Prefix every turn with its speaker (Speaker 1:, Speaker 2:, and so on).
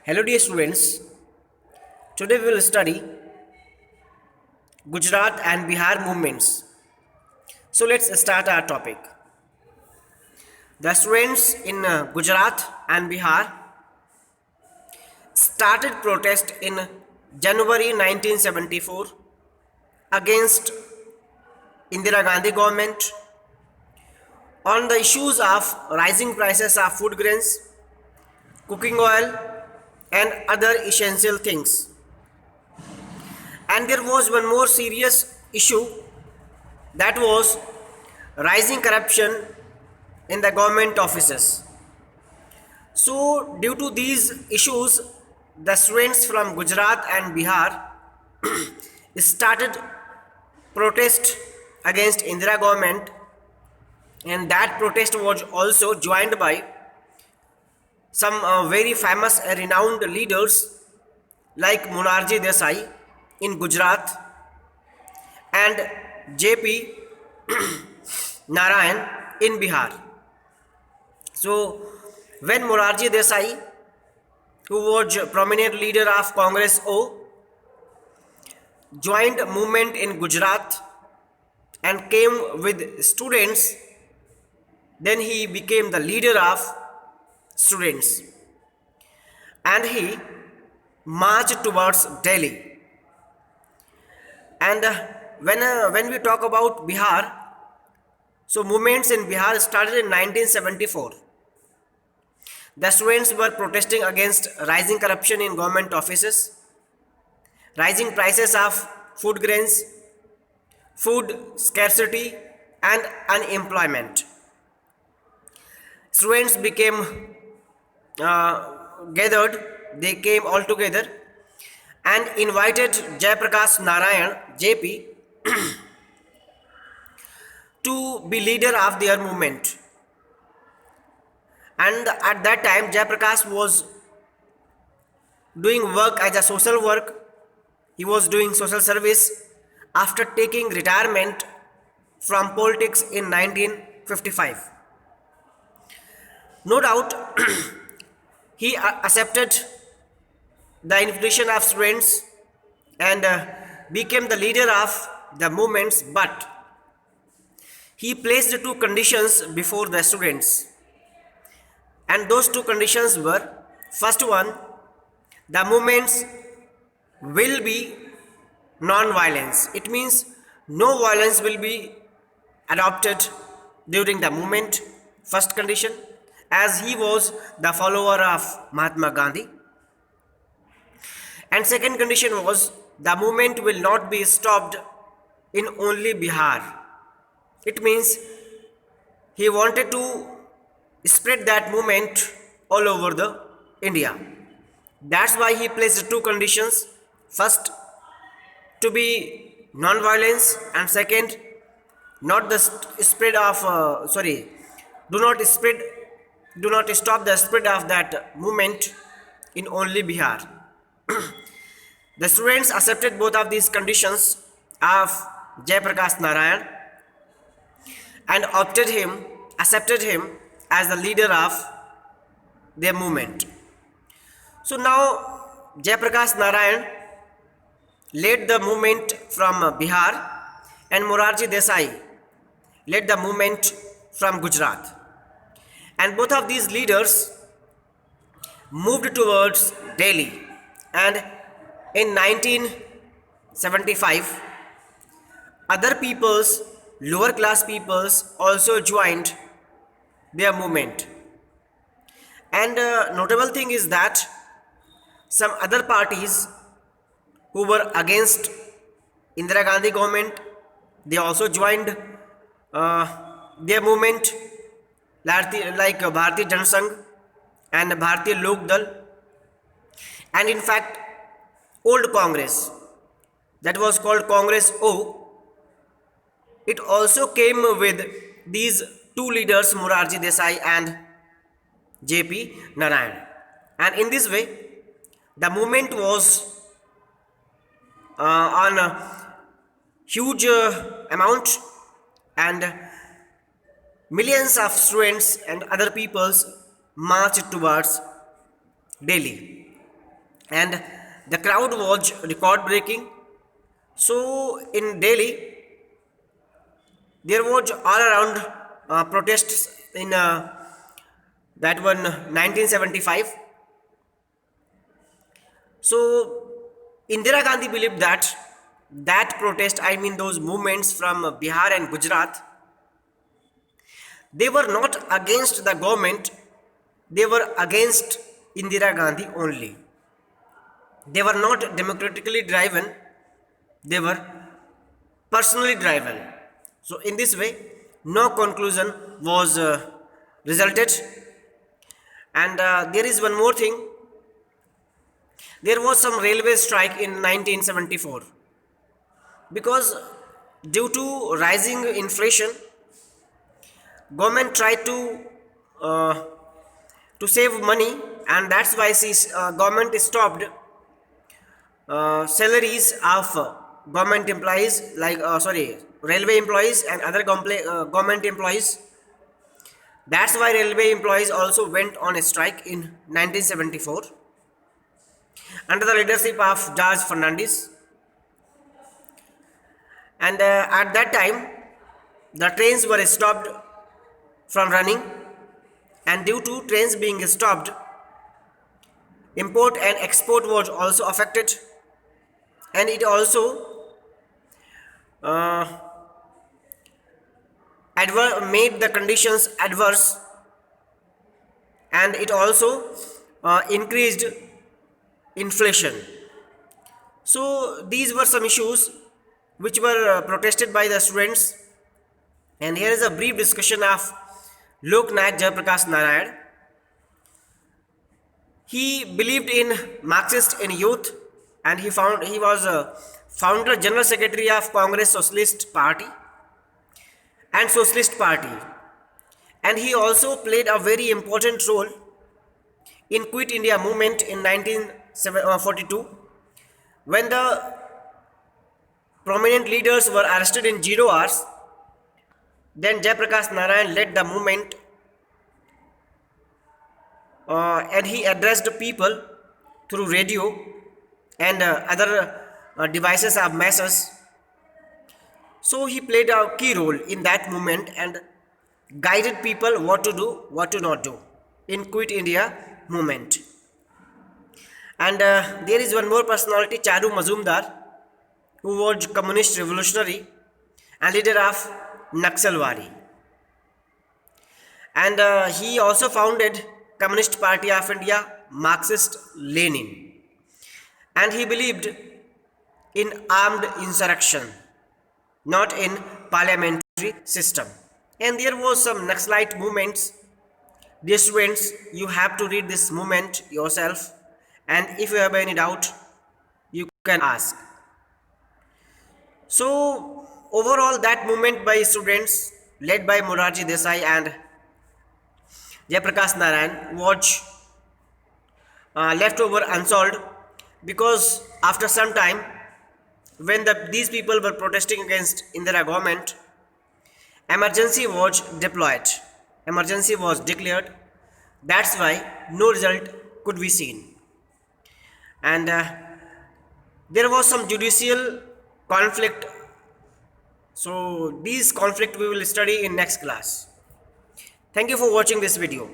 Speaker 1: Hello, dear students. Today we will study Gujarat and Bihar movements. So let's start our topic. The students in Gujarat and Bihar started protest in January 1974 against Indira Gandhi government on the issues of rising prices of food grains, cooking oil, and other essential things. And there was one more serious issue, that was rising corruption in the government offices. So, due to these issues, the students from Gujarat and Bihar started protest against Indira government, and that protest was also joined by some very famous and renowned leaders like Monarji Desai in Gujarat and JP Narayan in Bihar. So, when Morarji Desai, who was prominent leader of Congress O, joined movement in Gujarat and came with students, then he became the leader of students and he marched towards Delhi. And when we talk about Bihar, so movements in Bihar started in 1974. The students were protesting against rising corruption in government offices, rising prices of food grains, food scarcity, and unemployment. Students became gathered, they came all together and invited Jayaprakash Narayan, JP, to be leader of their movement. And at that time, Jayaprakash was doing work as a social work. He was doing social service after taking retirement from politics in 1955. No doubt, he accepted the invitation of students and became the leader of the movements, but he placed two conditions before the students. And those two conditions were, first one, the movements will be non-violence. It means no violence will be adopted during the movement, first condition, as he was the follower of Mahatma Gandhi. And second condition was the movement will not be stopped in only Bihar. It means he wanted to spread that movement all over the India. That's why he placed two conditions. First, to be non-violence, and second, not the spread of do not stop the spread of that movement in only Bihar. The students accepted both of these conditions of Jayaprakash Narayan and accepted him as the leader of their movement. So now Jayaprakash Narayan led the movement from Bihar and Morarji Desai led the movement from Gujarat. And both of these leaders moved towards Delhi. And in 1975, other peoples, lower class peoples, also joined their movement. And notable thing is that some other parties who were against Indira Gandhi government, they also joined their movement, like Bharatiya Janasangh and Bharatiya Lok Dal. And in fact, old Congress, that was called Congress O, it also came with these two leaders, Morarji Desai and JP Narayan. And in this way, the movement was on a huge amount, and millions of students and other peoples marched towards Delhi. and the crowd was record breaking. So in Delhi, there was all around protests in that one 1975. So Indira Gandhi believed that protest, I mean those movements from Bihar and Gujarat, they were not against the government, they were against Indira Gandhi only. They were not democratically driven, they were personally driven. So in this way, no conclusion was resulted. And there is one more thing. There was some railway strike in 1974 because due to rising inflation, government tried to save money, and that's why government stopped salaries of government employees, like railway employees and other government employees. That's why railway employees also went on a strike in 1974 under the leadership of George Fernandez. And at that time, the trains were stopped from running, and due to trains being stopped, import and export was also affected, and it also made the conditions adverse, and it also increased inflation. So these were some issues which were protested by the students. And here is a brief discussion of Loknayak Jayaprakash Narayan. He believed in Marxist in youth, and he was a founder general secretary of Congress Socialist Party and Socialist Party, and he also played a very important role in Quit India movement in 1942 when the prominent leaders were arrested in 0 hours. Then Jayaprakash Narayan led the movement, and he addressed the people through radio and other devices of masses. So he played a key role in that movement and guided people what to do, what to not do in Quit India movement. And there is one more personality, Charu Mazumdar, who was communist revolutionary and leader of Naxalwari. And he also founded Communist Party of India, Marxist Lenin. And he believed in armed insurrection, not in parliamentary system. And there was some Naxalite movements. Dear students, you have to read this movement yourself, and if you have any doubt, you can ask. So overall, that movement by students led by Morarji Desai and Jayaprakash Narayan was left over unsolved, because after some time, when these people were protesting against Indira government, emergency was deployed, emergency was declared. That's why no result could be seen. And there was some judicial conflict. So these conflict we will study in next class. Thank you for watching this video.